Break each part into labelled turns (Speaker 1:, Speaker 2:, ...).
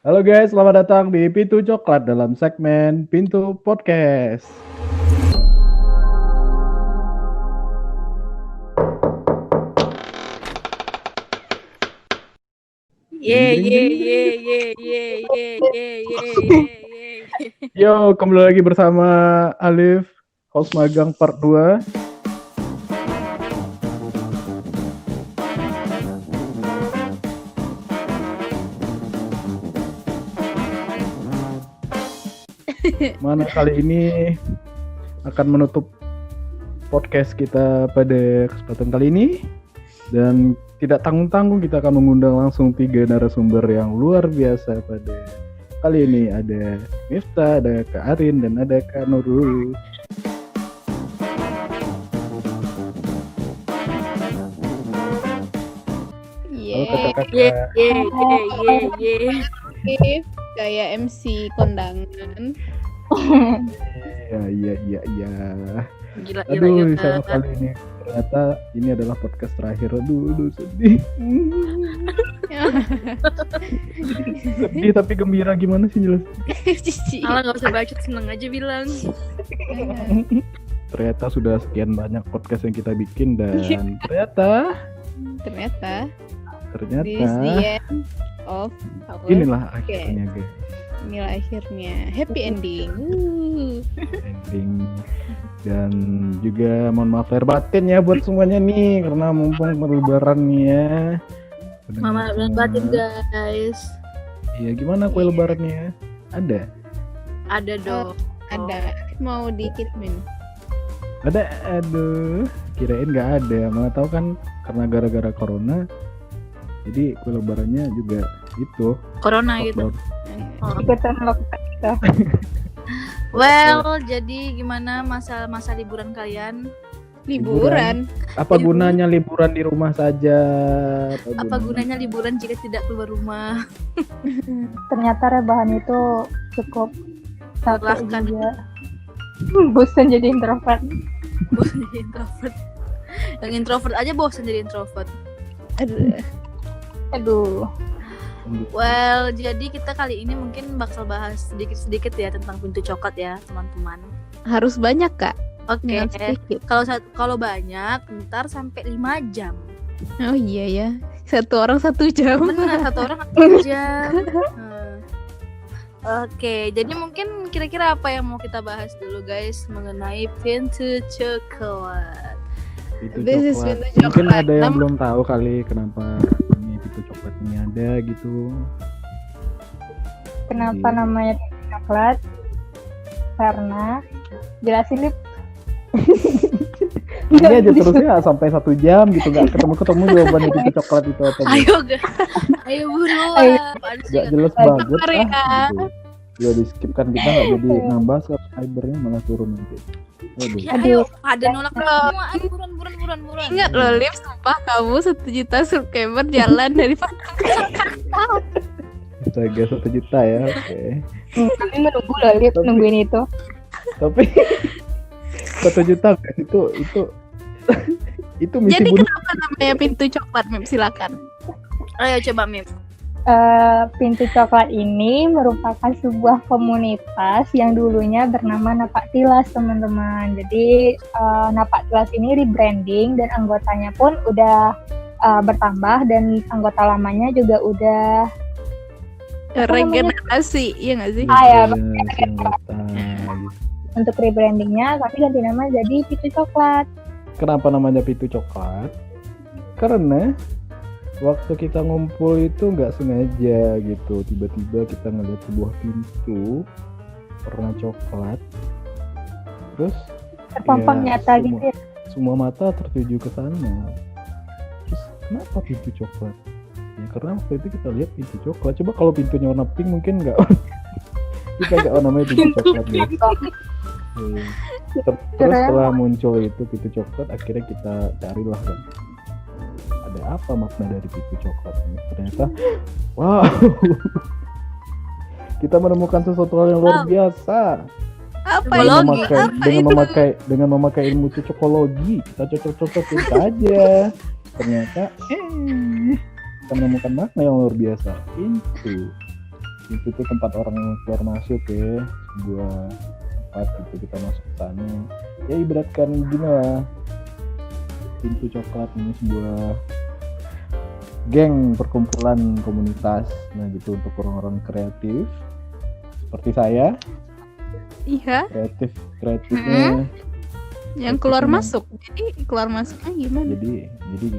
Speaker 1: Halo guys, selamat datang di Pintu Coklat dalam segmen Pintu Podcast.
Speaker 2: Ye
Speaker 1: Ding, ding,
Speaker 2: ye
Speaker 1: ding,
Speaker 2: ye
Speaker 1: ding.
Speaker 2: ye ye ye ye ye ye.
Speaker 1: Yo, kembali lagi bersama Alif, host magang part 2. Mana kali ini akan menutup podcast kita pada kesempatan kali ini. Dan tidak tanggung-tanggung kita akan mengundang langsung 3 narasumber yang luar biasa pada kali ini. Ada Miftah, ada Kak Arin, dan ada Kak Nurul. Halo kakak-kakak.
Speaker 2: Ye ye ye ye ye.
Speaker 3: Kayak MC kondangan.
Speaker 1: Iya.
Speaker 2: Gila
Speaker 1: Aduh,
Speaker 2: gila.
Speaker 1: sama kali ini ternyata ini adalah podcast terakhir. Aduh sedih. Sedih tapi gembira, gimana sih jelas?
Speaker 3: Cici.
Speaker 2: Alah nggak usah bacot, seneng aja bilang.
Speaker 1: Ternyata sudah sekian banyak podcast yang kita bikin dan ternyata
Speaker 3: Ternyata this the end of our
Speaker 1: inilah akhirnya guys.
Speaker 3: inilah akhirnya happy ending.
Speaker 1: Ending. Dan juga mohon maaf lahir batin ya buat semuanya nih karena mumpung lebaran nih ya.
Speaker 2: Mama bilang batin guys.
Speaker 1: Iya, gimana kue lebarannya? Ada?
Speaker 2: Ada dong.
Speaker 3: Ada mau dikirimin.
Speaker 1: Ada, aduh, kirain nggak ada. Mana tahu kan karena gara-gara corona, jadi kue lebarannya juga itu
Speaker 2: Corona gitu.
Speaker 1: lockdown.
Speaker 4: Ikutan lockdown kita.
Speaker 2: Well, jadi gimana masa liburan kalian?
Speaker 3: Liburan.
Speaker 1: Apa gunanya liburan di rumah saja?
Speaker 2: Apa gunanya liburan jika tidak keluar rumah?
Speaker 4: Ternyata rebahan itu cukup capek
Speaker 2: Melelahkan.
Speaker 4: juga. Bosan jadi introvert.
Speaker 2: Bosan jadi introvert. Yang introvert aja bosan jadi introvert.
Speaker 4: Aduh.
Speaker 2: Well, jadi kita kali ini mungkin bakal bahas sedikit-sedikit ya tentang pintu coklat ya, teman-teman.
Speaker 3: Harus banyak, Kak.
Speaker 2: Oke.
Speaker 3: Jangan sedikit.
Speaker 2: Kalau banyak, ntar sampai 5 jam.
Speaker 3: Oh iya ya. Satu orang 1 jam.
Speaker 2: Benar, satu orang 1 jam. Oke, jadi mungkin kira-kira apa yang mau kita bahas dulu guys mengenai pintu coklat.
Speaker 1: Itu
Speaker 3: This is
Speaker 1: coklat.
Speaker 3: pintu
Speaker 1: Mungkin
Speaker 3: coklat.
Speaker 1: ada yang belum tahu kali kenapa ini pintu coklat ini ada gitu.
Speaker 4: Kenapa
Speaker 1: Jadi-
Speaker 4: namanya pintu coklat? Karena jelasin Lip.
Speaker 1: Ini aja terusnya sampai 1 jam gitu, nggak ketemu jawabannya pintu coklat itu apa.
Speaker 2: Ayo guys, ayo buruan.
Speaker 4: Ayo.
Speaker 2: Apaan sih,
Speaker 1: Nggak
Speaker 2: guys?
Speaker 1: jelas banget
Speaker 3: ya.
Speaker 1: gitu. Ya di skip kan kita nggak jadi nambah subscribernya malah turun nanti. Aduh.
Speaker 2: Ya, ayo, pada nolak semua. Ayo buruan.
Speaker 3: Ingat loh, Liv, sumpah kamu 1 juta subscriber jalan dari
Speaker 1: Astaga, 1 juta ya, oke.
Speaker 4: Kami menunggu loh Lip, nungguin itu.
Speaker 1: Tapi 1 juta kan itu misi
Speaker 3: Jadi
Speaker 1: bunuh.
Speaker 3: kenapa namanya pintu coklat, Mim? Silakan.
Speaker 2: Ayo coba Mim.
Speaker 4: Pintu coklat ini merupakan sebuah komunitas yang dulunya bernama Napak Tilas, teman-teman. Jadi Napak Tilas ini rebranding dan anggotanya pun udah bertambah dan anggota lamanya juga udah
Speaker 3: Regenerasi, iya nggak sih?
Speaker 4: ya,
Speaker 1: Si anggota, gitu.
Speaker 4: untuk rebrandingnya tapi ganti nama jadi pintu coklat.
Speaker 1: Kenapa namanya pintu coklat? Karena waktu kita ngumpul itu nggak sengaja gitu, tiba-tiba kita ngeliat sebuah pintu warna coklat, terus
Speaker 4: Terpampang
Speaker 1: ya,
Speaker 4: nyata gitu ya.
Speaker 1: semua mata tertuju ke sana. Terus kenapa pintu coklat? Ya karena waktu itu kita lihat pintu coklat. Coba kalau pintunya warna pink mungkin nggak kita nggak namanya pintu coklat ya. Terus setelah muncul itu pintu coklat, akhirnya kita carilah kan ada apa makna dari pintu coklat ini. Ternyata wow, kita menemukan sesuatu hal yang luar biasa.
Speaker 3: Apa
Speaker 2: Cokologi.
Speaker 1: dengan memakai ilmu cocokologi, kita cocok-cocokin saja. Ternyata kita menemukan makna yang luar biasa. Pintu Itu tuh tempat orang keluar masuk ya, sebuah tempat gitu kita masuk ke sana. Ya ibaratkan gini lah, Pintu Coklat ini sebuah geng perkumpulan komunitas. Nah gitu untuk orang-orang kreatif seperti saya,
Speaker 3: Iya,
Speaker 1: kreatifnya.
Speaker 3: yang keluar masuk. Jadi keluar masuknya gimana?
Speaker 1: Jadi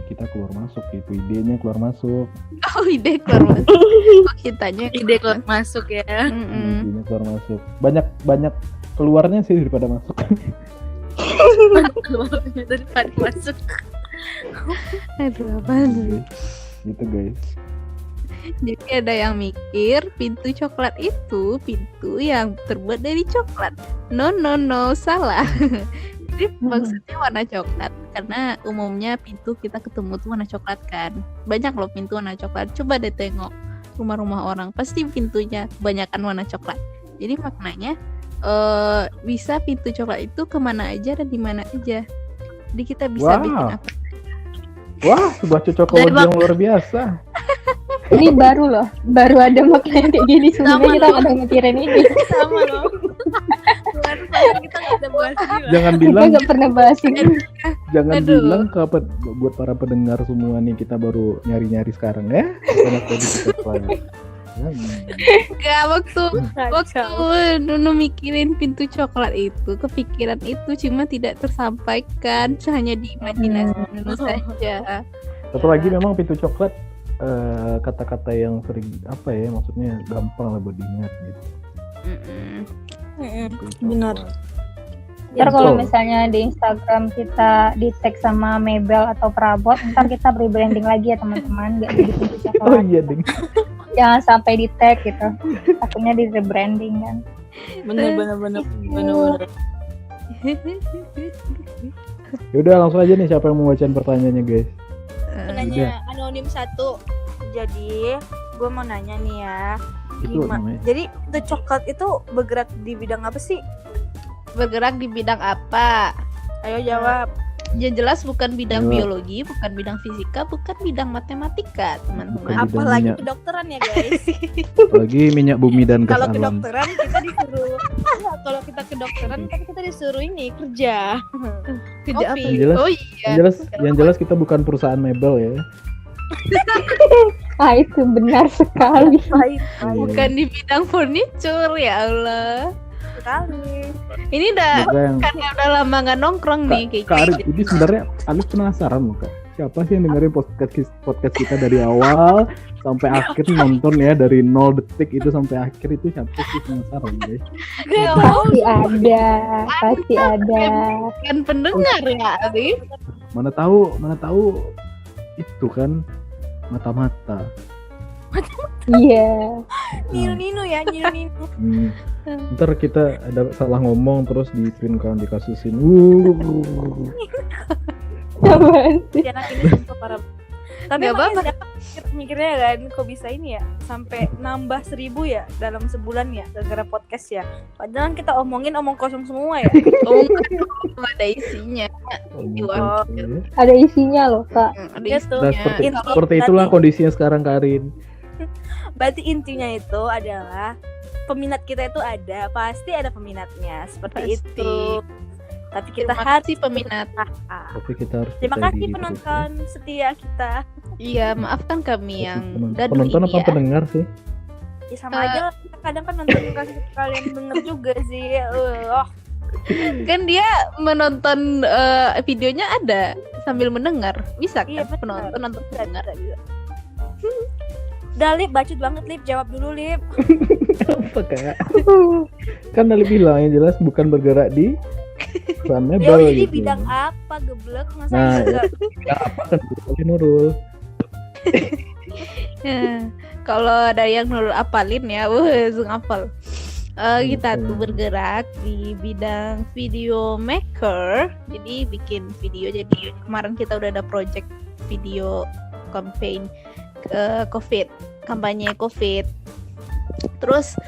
Speaker 1: kita keluar masuk gitu, idenya keluar masuk.
Speaker 3: Oh, ide keluar masuk. Oh, kitanya
Speaker 2: Ide keluar masuk ya.
Speaker 3: Mm-mm.
Speaker 1: Idenya keluar masuk. Banyak keluarnya sih daripada masuk.
Speaker 2: Keluarnya daripada masuk.
Speaker 3: Aduh, apaan?
Speaker 1: Gitu guys.
Speaker 3: Jadi ada yang mikir pintu coklat itu pintu yang terbuat dari coklat. No, salah. Jadi maksudnya warna coklat karena umumnya pintu kita ketemu tuh warna coklat kan. Banyak loh pintu warna coklat. Coba deh tengok rumah-rumah orang, pasti pintunya kebanyakan warna coklat. Jadi maknanya bisa pintu coklat itu kemana aja dan di mana aja. Jadi kita bisa
Speaker 1: Wow.
Speaker 3: bikin apa?
Speaker 1: Wah, sebuah cocokologi
Speaker 2: Dari
Speaker 1: yang luar biasa.
Speaker 4: Ini baru loh, baru ada makna kayak gini. Sebenarnya kita
Speaker 2: loh.
Speaker 4: nggak ada mikirin ini.
Speaker 2: Sama loh. Baru saja kita nggak ada bahas ini lah.
Speaker 1: Jangan
Speaker 4: Kita
Speaker 1: bilang,
Speaker 4: nggak pernah bahas ini.
Speaker 1: jangan
Speaker 3: Aduh.
Speaker 1: bilang buat para pendengar semua nih kita baru nyari-nyari sekarang ya. Banyak tadi kita pelajari.
Speaker 3: Gak waktu
Speaker 2: Kacau.
Speaker 3: Nuno mikirin pintu coklat itu, kepikiran itu cuma tidak tersampaikan, hanya di imajinasi Nuno saja.
Speaker 1: Satu lagi memang Pintu Coklat kata-kata yang sering apa ya, maksudnya gampang lah buat diingat gitu. Pintu
Speaker 2: Benar.
Speaker 1: Coklat.
Speaker 4: Ntar kalau
Speaker 1: Betul.
Speaker 4: misalnya di Instagram kita di tag sama Mebel atau Prabot, ntar kita rebranding lagi ya teman-teman, nggak jadi pintu
Speaker 1: Oh
Speaker 4: coklat.
Speaker 1: iya ding.
Speaker 4: Jangan sampai di tag gitu, takutnya di rebranding kan.
Speaker 2: Bener.
Speaker 1: Yaudah langsung aja nih, siapa yang mau bacain pertanyaannya guys?
Speaker 2: Nanya anonim 1. Jadi gue mau nanya nih ya.
Speaker 1: Itu namanya.
Speaker 2: Jadi itu coklat itu bergerak di bidang apa sih?
Speaker 3: Bergerak di bidang apa?
Speaker 2: Ayo jawab.
Speaker 3: Ya jelas bukan bidang
Speaker 1: Iya.
Speaker 3: biologi, bukan bidang fisika, bukan bidang matematika, teman-teman.
Speaker 1: Bukan.
Speaker 2: Apalagi
Speaker 1: minyak.
Speaker 2: kedokteran ya guys.
Speaker 1: Apalagi minyak bumi dan gas
Speaker 2: Kalau
Speaker 1: alam.
Speaker 2: kedokteran kita disuruh. Enggak, kalau kita kedokteran kan kita disuruh ini kerja.
Speaker 3: Kerja apa?
Speaker 2: Kopi.
Speaker 1: Yang jelas-
Speaker 3: Oh iya.
Speaker 1: Yang jelas kita bukan perusahaan mebel ya.
Speaker 4: Ah itu benar sekali.
Speaker 2: Baik
Speaker 3: Bukan di bidang furniture, ya Allah.
Speaker 2: sekali.
Speaker 3: Ini udah
Speaker 1: Juga yang
Speaker 3: karena udah lama nggak nongkrong nih kayak
Speaker 1: Kak Arif, ini sebenarnya Alif penasaran loh Kak. Siapa sih yang dengerin podcast kita dari awal sampai akhir nonton ya, dari 0 detik itu sampai akhir, itu siapa sih, penasaran guys.
Speaker 4: Pasti ada.
Speaker 3: kan pendengar ya, Arif.
Speaker 1: Mana tahu itu kan mata-mata.
Speaker 4: Iya.
Speaker 2: Nino ya, Nino.
Speaker 1: Ntar kita ada salah ngomong terus di screen count dikasusin.
Speaker 4: Apaan sih?
Speaker 2: Anak ini sumpah parah. Tapi
Speaker 3: Nggak
Speaker 2: emangnya
Speaker 3: apa-apa.
Speaker 2: siapa mikirnya kan kok bisa ini ya sampai nambah 1000 ya dalam sebulan ya gara-gara podcast ya. Padahal kan kita omongin omong kosong semua ya.
Speaker 3: Oh, ada isinya.
Speaker 1: Oh,
Speaker 4: Ada isinya loh kak.
Speaker 3: Ada
Speaker 2: Gitu.
Speaker 1: Nah,
Speaker 3: isinya.
Speaker 1: seperti itulah kondisinya sekarang Karin.
Speaker 2: Berarti intinya itu adalah peminat kita itu ada, pasti ada peminatnya seperti
Speaker 3: Pasti.
Speaker 2: itu. Tapi kita
Speaker 3: Terima
Speaker 2: harus
Speaker 3: kasih peminat.
Speaker 2: berusaha.
Speaker 1: Tapi kita harus
Speaker 2: Terima
Speaker 1: percaya
Speaker 2: kasih
Speaker 1: diri terus,
Speaker 2: penonton setia kita.
Speaker 3: Iya, maafkan kami
Speaker 1: ya.
Speaker 3: yang
Speaker 1: Penonton
Speaker 3: gaduh
Speaker 1: apa
Speaker 3: ini ya.
Speaker 1: pendengar sih?
Speaker 2: Ya sama aja lah, kadang kan nonton kasih kalian denger juga sih.
Speaker 3: Kan dia menonton videonya ada sambil mendengar. Bisa kan?
Speaker 2: Iya, benar.
Speaker 3: Penonton nonton
Speaker 2: Bisa,
Speaker 3: mendengar.
Speaker 2: bisa. Udah Lip, bacot banget Lip, jawab dulu Lip.
Speaker 1: Apa kayak? Kan Alif bilang yang jelas bukan bergerak di perusahaan
Speaker 2: Ya
Speaker 1: mebel
Speaker 2: jadi
Speaker 1: gitu.
Speaker 2: bidang apa geblek masa
Speaker 1: Nah,
Speaker 2: enggak?
Speaker 1: Ya, apa kan Alif Nurul?
Speaker 3: Kalau dari yang Nurul apalin ya, langsung apal. Kita tuh bergerak di bidang video maker, jadi bikin video. Jadi kemarin kita udah ada project video campaign COVID, kampanye COVID. Terus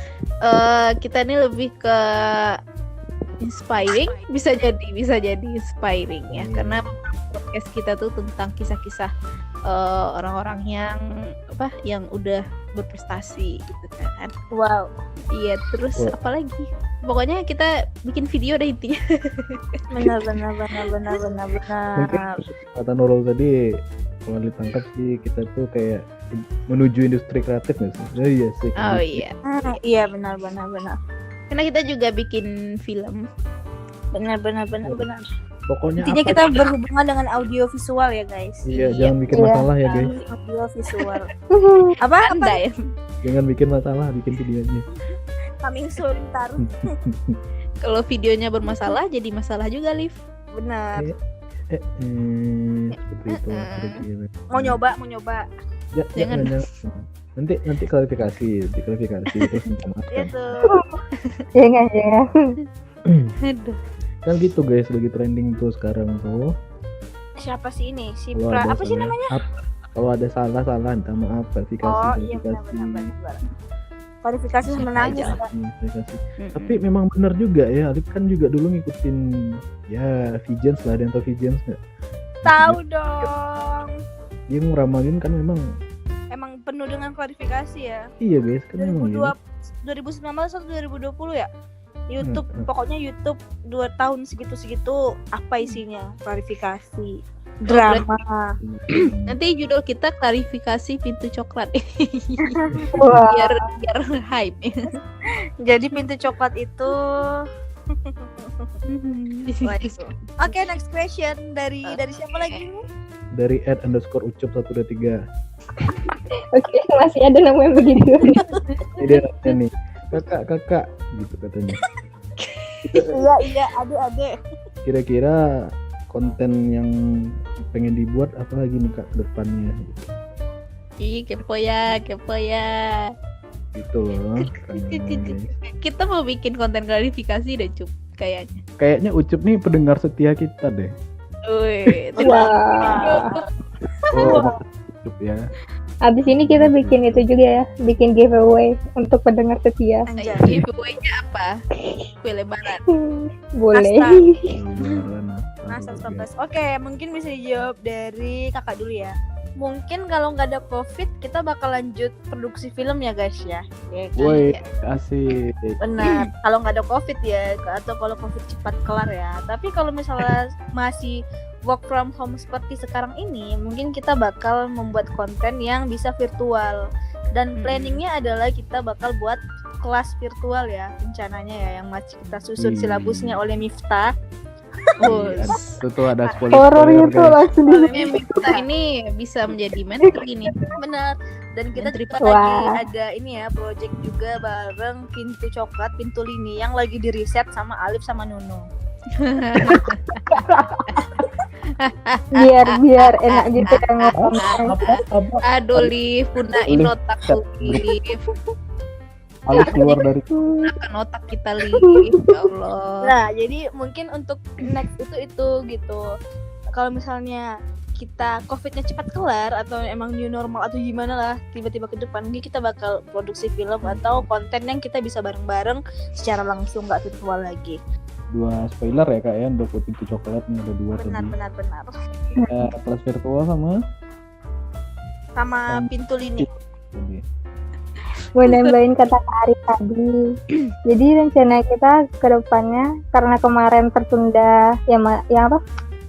Speaker 3: kita ini lebih ke inspiring, bisa jadi inspiring ya, karena podcast kita tuh tentang kisah-kisah orang-orang yang udah berprestasi gitu kan.
Speaker 2: Wow.
Speaker 3: Iya, terus apalagi? Pokoknya kita bikin video deh intinya.
Speaker 2: Benar.
Speaker 1: Mungkin kata Nurul tadi kalau ditangkap sih kita tuh kayak menuju industri kreatif nggak sih? Iya sih.
Speaker 3: Oh iya.
Speaker 2: Iya benar.
Speaker 3: Karena kita juga bikin film.
Speaker 2: Benar.
Speaker 1: Pokoknya
Speaker 2: Intinya
Speaker 1: apa?
Speaker 2: kita berhubungan dengan audio visual ya guys.
Speaker 1: Iya, jangan bikin masalah ya guys.
Speaker 2: Audio visual. Apa?
Speaker 3: Anda ya.
Speaker 1: Jangan bikin masalah, bikin videonya.
Speaker 2: Coming soon ntar.
Speaker 3: Kalau videonya bermasalah jadi masalah juga, Liv.
Speaker 2: Benar.
Speaker 1: Seperti itu. kira-kira.
Speaker 2: Mau nyoba.
Speaker 3: Jangan.
Speaker 1: Nanti klarifikasi terus minta maaf.
Speaker 2: Iya tuh.
Speaker 4: Jangan.
Speaker 3: Aduh.
Speaker 1: Kan gitu guys, lagi trending tuh sekarang tuh.
Speaker 2: Siapa sih ini? Si
Speaker 1: Kalau
Speaker 2: Pra
Speaker 1: ada
Speaker 2: apa sih
Speaker 1: salah-
Speaker 2: namanya?
Speaker 1: Kalau ada salah minta maaf, klarifikasi.
Speaker 2: Oh iya benar. Klarifikasi sama nangis.
Speaker 3: aja.
Speaker 2: Kak.
Speaker 1: Klarifikasi. Tapi memang benar juga ya, Alif kan juga dulu ngikutin ya Vijens lah, ada yang tau Vijens nggak?
Speaker 2: Tahu dong.
Speaker 1: Dia ngeramalin kan memang
Speaker 2: Emang penuh dengan klarifikasi ya.
Speaker 1: iya guys, kan memang ya.
Speaker 2: 2019 atau 2020 ya? YouTube,
Speaker 1: Hmm.
Speaker 2: pokoknya YouTube 2 tahun segitu apa isinya? Klarifikasi, drama.
Speaker 3: Nanti judul kita klarifikasi pintu coklat.
Speaker 4: Wah.
Speaker 3: biar hype.
Speaker 2: Jadi pintu coklat itu Oke, next question dari siapa lagi nih?
Speaker 1: Dari @_ucup123.
Speaker 4: Oke, masih ada namanya begitu.
Speaker 1: Jadi ada nih, kakak gitu katanya.
Speaker 2: Iya, ada.
Speaker 1: Kira-kira konten yang pengen dibuat apa lagi nih kak ke depannya?
Speaker 3: Ih, kepo ya.
Speaker 1: Gitu loh. Guys.
Speaker 3: Kita mau bikin konten klarifikasi deh, Cup, kayaknya.
Speaker 1: Kayaknya Ucup nih pendengar setia kita deh.
Speaker 3: Wih,
Speaker 4: Wah.
Speaker 1: Oh, Ucup ya.
Speaker 4: Abis ini kita bikin itu juga ya, bikin giveaway untuk pendengar setia.
Speaker 2: Anjay.
Speaker 3: giveaway-nya apa? Kue lebaran.
Speaker 4: Boleh.
Speaker 2: Nah, 114. Oke, mungkin bisa dijawab dari kakak dulu ya. Mungkin kalau nggak ada COVID, kita bakal lanjut produksi film ya guys ya. Ya kan?
Speaker 1: Woi, asik.
Speaker 2: Benar. Kalau nggak ada COVID ya, atau kalau COVID cepat kelar ya. Tapi kalau misalnya masih work from home seperti sekarang ini, mungkin kita bakal membuat konten yang bisa virtual. Dan planningnya adalah kita bakal buat kelas virtual ya, rencananya ya, yang masih kita susun silabusnya oleh Miftah.
Speaker 1: Itu tuh ada spoiler.
Speaker 4: Horor itu
Speaker 1: guys.
Speaker 4: langsung di
Speaker 3: Kita ini bisa menjadi menteri ini.
Speaker 2: Benar. Dan kita
Speaker 3: Menteri
Speaker 2: juga
Speaker 4: Wah.
Speaker 2: lagi ada ini ya, project juga bareng Pintu Coklat, Pintu Lini yang lagi di riset sama Alif sama Nunu.
Speaker 4: biar enak gitu ya ngomong.
Speaker 1: Apa?
Speaker 3: Aduh, Liv, gunain otak lu, Liv.
Speaker 1: Alif keluar dari
Speaker 3: Gunakan otak kita, Liv. Ya Allah.
Speaker 2: Nah, jadi mungkin untuk next itu gitu. Kalau misalnya kita COVID-nya cepat kelar atau emang new normal atau gimana lah, tiba-tiba ke depan mungkin kita bakal produksi film atau konten yang kita bisa bareng-bareng secara langsung, nggak virtual lagi.
Speaker 1: 2 spoiler ya kak ya, untuk Pintu Coklat nih ada 2 tadi.
Speaker 2: Benar.
Speaker 1: Kelas virtual sama
Speaker 2: Sama Pintu Lini.
Speaker 1: tadi.
Speaker 4: Mau nambahin kata Ari tadi. Jadi rencana kita ke depannya karena kemarin tertunda yang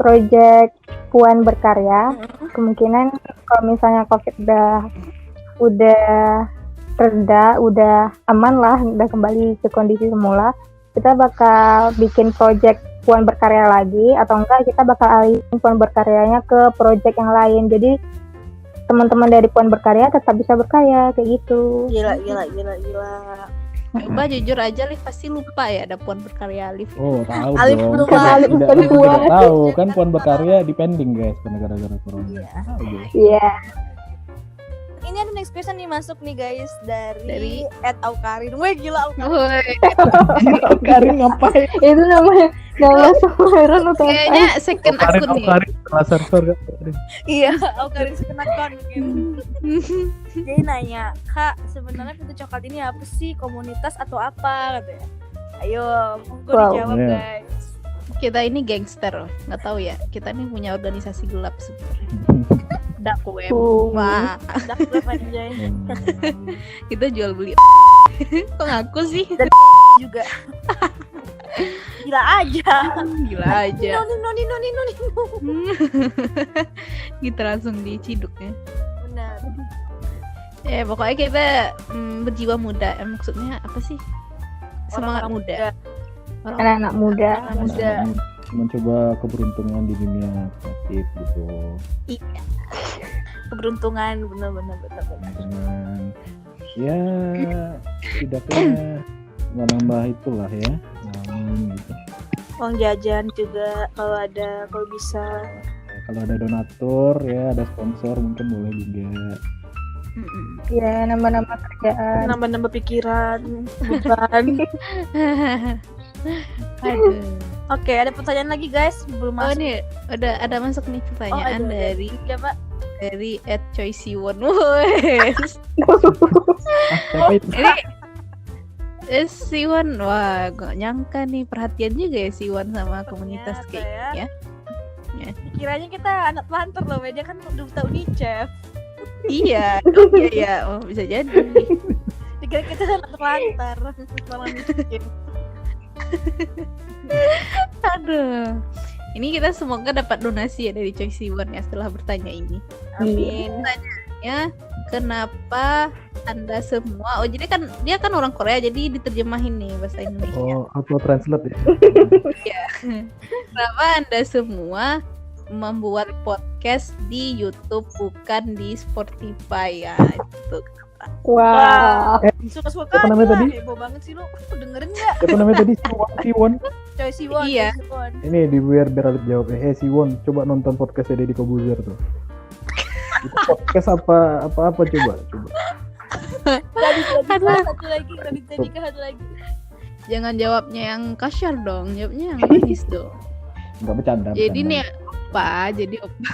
Speaker 4: project Puan Berkarya, kemungkinan kalau misalnya COVID udah reda, udah aman lah, udah kembali ke kondisi semula, kita bakal bikin project Puan Berkarya lagi, atau enggak kita bakal alihin Puan Berkaryanya ke project yang lain. Jadi teman-teman dari Puan Berkarya tetap bisa berkarya kayak gitu.
Speaker 2: Gila.
Speaker 3: Coba jujur aja, Liv pasti lupa ya ada Puan Berkarya, Liv.
Speaker 1: Oh tahu
Speaker 2: Alif
Speaker 1: dong.
Speaker 2: lupa.
Speaker 1: Kan
Speaker 4: Alif
Speaker 1: tidak,
Speaker 4: bukan
Speaker 1: Alif
Speaker 4: Puan.
Speaker 1: tidak tahu kan Puan Berkarya dipending guys karena gara-gara corona.
Speaker 2: Iya.
Speaker 1: Tahu, guys.
Speaker 4: Iya.
Speaker 2: Ini ada next question nih masuk nih guys dari
Speaker 3: Dari?
Speaker 2: @aukarin. Wih gila Aukarin.
Speaker 3: Woi,
Speaker 1: Karin ngapain?
Speaker 4: Itu nama samaran atau apa?
Speaker 3: kayaknya second akun nih.
Speaker 1: Karin setelah server kan.
Speaker 2: Iya, Aukarin second account mungkin. Jadi nanya, Kak, sebenarnya Pintu Coklat ini apa sih? Komunitas atau apa? Katanya. Ayo, monggo
Speaker 4: Wow.
Speaker 2: dijawab
Speaker 1: Iya.
Speaker 2: guys.
Speaker 3: Kita ini gangster loh, nggak tahu ya. Kita ini punya organisasi gelap sebenarnya. Dark web. Wah,
Speaker 2: Dark web anjay
Speaker 3: kita jual beli. Kok ngaku sih?
Speaker 2: juga. Gila aja.
Speaker 3: Gila aja.
Speaker 2: Noni.
Speaker 3: Kita langsung diciduk ya.
Speaker 2: Benar.
Speaker 3: Pokoknya kita berjiwa muda. Maksudnya apa sih? Semangat
Speaker 2: Orang-orang
Speaker 3: muda. Orang
Speaker 4: Anak-anak muda.
Speaker 2: Anak muda.
Speaker 1: Mencoba keberuntungan di dunia kreatif gitu.
Speaker 2: Iya. Keberuntungan benar.
Speaker 1: Dengan ya tidaknya menambah itulah ya. Gitu.
Speaker 2: Uang jajan juga kalau ada, kalau bisa.
Speaker 1: Kalau ada donatur ya, ada sponsor mungkin boleh juga.
Speaker 3: Mm-mm.
Speaker 4: Ya, nambah-nambah kerjaan.
Speaker 2: Nambah-nambah pikiran, beban.
Speaker 3: Aduh.
Speaker 2: Oke, ada pertanyaan lagi guys, belum
Speaker 3: Oh
Speaker 2: masuk.
Speaker 3: nih, ada masuk nih pertanyaan
Speaker 2: ada. Ya, Pak.
Speaker 3: dari @choicywon. Wes.
Speaker 1: Siapa itu?
Speaker 3: Ini Siwon, wah gak nyangka nih perhatian juga ya Siwon sama komunitas
Speaker 2: Ternyata
Speaker 3: kayak gini ya.
Speaker 2: Kiranya kita anak pelantar loh, dia kan udah tahu nih chef.
Speaker 3: Iya, iya, oh, bisa jadi.
Speaker 2: Dikira kita anak pelantar, malah miskin.
Speaker 3: Aduh. Ini kita semoga dapat donasi ya dari Choi Siwon ya setelah bertanya ini.
Speaker 2: Amin.
Speaker 3: Ya, kenapa Anda semua? Oh, jadi kan dia kan orang Korea jadi diterjemahin nih bahasa Indonesia.
Speaker 1: Oh, auto translate ya.
Speaker 3: Kenapa Anda semua membuat podcast di YouTube bukan di Spotify ya? Itu kenapa?
Speaker 4: Wah.
Speaker 2: Suka-suka
Speaker 1: Apa namanya tadi?
Speaker 2: Heboh banget sih lu. Dengerin enggak?
Speaker 1: Siapa namanya tadi? Siwon.
Speaker 2: Choi Siwon.
Speaker 3: Iya.
Speaker 2: Choi Siwon.
Speaker 1: Ini di biar Alif jawab. Siwon, coba nonton podcastnya Deddy Kobuzer tuh. Itu podcast apa coba.
Speaker 2: Tadi satu lagi, tadi satu lagi.
Speaker 3: Jangan jawabnya yang kasar dong, jawabnya yang manis dong.
Speaker 1: Enggak bercanda.
Speaker 3: Jadi
Speaker 1: bercanda.
Speaker 3: nih opa, jadi opa.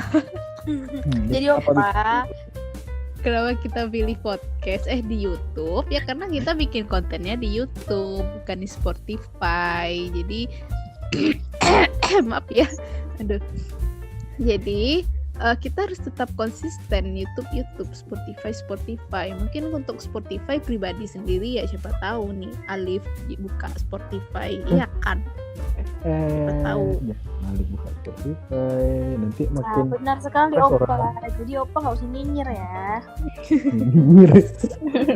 Speaker 2: Jadi
Speaker 1: apa
Speaker 2: opa,
Speaker 3: Kenapa kita pilih podcast di YouTube? Ya karena kita bikin kontennya di YouTube, bukan di Spotify. Jadi maaf ya. Aduh. Jadi kita harus tetap konsisten YouTube, Spotify. Mungkin untuk Spotify pribadi sendiri ya siapa tahu nih Alif buka Spotify, iya kan? tahu.
Speaker 1: Ya, Alif buka Spotify, nanti
Speaker 2: nah,
Speaker 1: makin
Speaker 2: benar sekali
Speaker 1: Pas
Speaker 2: opa.
Speaker 1: orang-
Speaker 2: Jadi opa nggak usah nyinyir ya.
Speaker 1: mirip.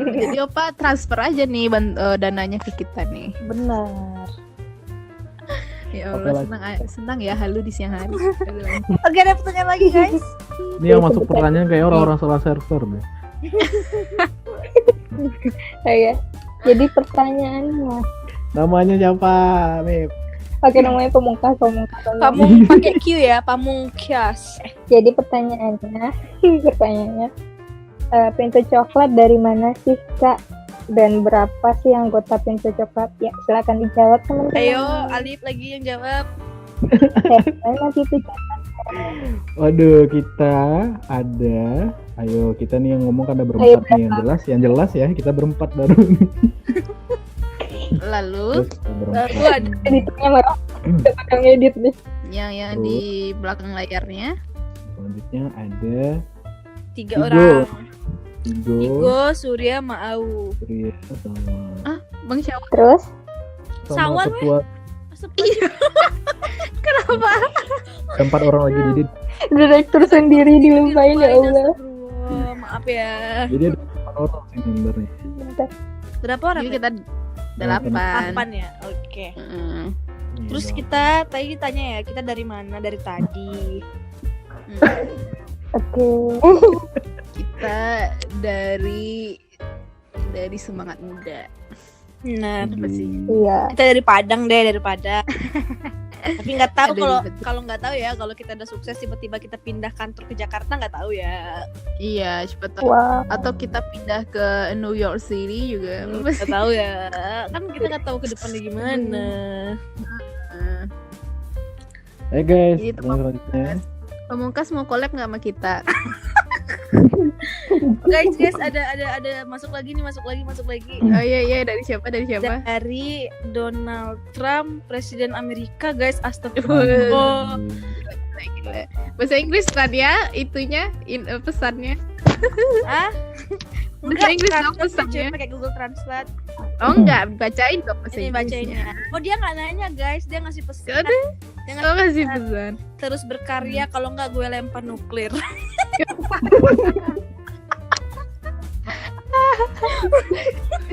Speaker 3: Jadi opa transfer aja nih dananya ke kita nih.
Speaker 2: Benar.
Speaker 3: Ya
Speaker 1: Oke,
Speaker 3: Allah
Speaker 1: lanjut.
Speaker 3: senang ya halu di siang hari.
Speaker 2: Oke, ada pertanyaan lagi guys.
Speaker 1: Ini yang masuk pertanyaan kayak orang-orang salah server deh.
Speaker 4: Kayak. Jadi pertanyaannya.
Speaker 1: Namanya siapa nih?
Speaker 4: Pakai namanya pemungkas.
Speaker 2: Kamu pakai Q ya, pamungkas.
Speaker 4: Jadi pertanyaannya, pintu coklat dari mana sih Kak? Dan berapa sih anggota pintu coklat? Ya silakan dijawab teman-teman.
Speaker 2: Ayo, Alif lagi yang jawab.
Speaker 4: Mana pintu coklat?
Speaker 1: Waduh, kita ada. Ayo, kita nih yang ngomong kan ada berempat nih yang jelas ya. Kita berempat baru.
Speaker 3: Lalu
Speaker 1: Terus kita berempat.
Speaker 2: Lalu ada
Speaker 4: Editornya marah. Udah ngedit nih.
Speaker 3: yang di belakang layarnya
Speaker 1: Selanjutnya ada
Speaker 2: 3
Speaker 1: Tiga.
Speaker 2: orang.
Speaker 1: Igo,
Speaker 2: Igo, Surya, Maau.
Speaker 1: Surya, sama
Speaker 3: Bang Syawal.
Speaker 4: Terus
Speaker 2: Sawan,
Speaker 1: ketua.
Speaker 2: Iya.
Speaker 3: Kenapa?
Speaker 1: Keempat orang lagi jadi.
Speaker 4: direktur sendiri dilupain ya Allah.
Speaker 2: Maaf ya.
Speaker 1: Jadi ada 4 orang sih membernya.
Speaker 4: Bentar.
Speaker 2: Berapa orang?
Speaker 3: Jadi kita 8.
Speaker 2: 8 ya. Oke.
Speaker 3: Mm.
Speaker 2: Terus
Speaker 1: Iya,
Speaker 2: kita tadi ditanya ya, kita dari mana? Dari tadi.
Speaker 4: Oke.
Speaker 3: Kita dari semangat muda.
Speaker 2: Nah,
Speaker 1: dong.
Speaker 3: apa sih?
Speaker 4: Iya.
Speaker 2: kita dari Padang deh, dari Padang. Tapi nggak tahu
Speaker 3: Aduh,
Speaker 2: kalau
Speaker 3: betul.
Speaker 2: kalau nggak tahu ya, kalau kita udah sukses tiba-tiba kita pindah kantor ke Jakarta nggak tahu ya.
Speaker 3: Iya, siapa tahu.
Speaker 4: Wah.
Speaker 3: Atau kita pindah ke New York City juga.
Speaker 2: Nggak tahu ya. Kan kita nggak tahu ke depannya gimana.
Speaker 1: Guys,
Speaker 3: Jadi
Speaker 1: pertanyaan selanjutnya.
Speaker 3: Pamungkas mau collab nggak sama kita?
Speaker 2: Guys, ada masuk lagi.
Speaker 3: Oh iya, dari siapa?
Speaker 2: Dari Donald Trump, Presiden Amerika, guys.
Speaker 3: Oh.
Speaker 2: Astagfirullah.
Speaker 3: Gila. Bahasa Inggris kan ya itunya pesannya.
Speaker 2: Ah?
Speaker 3: Bahasa Inggris dong
Speaker 2: Translate,
Speaker 3: pesannya.
Speaker 2: cuy, pakai Google Translate.
Speaker 3: Oh enggak, bacain dong bahasa
Speaker 2: Ini
Speaker 3: Inggrisnya.
Speaker 2: bacainnya. Oh, dia nggak nanya, guys. Dia ngasih pesan.
Speaker 3: Yaudah,
Speaker 2: Dia
Speaker 3: oh
Speaker 2: ngasih
Speaker 3: kasih
Speaker 2: pesan.
Speaker 3: pesan.
Speaker 2: Terus berkarya, kalau nggak gue lempar nuklir.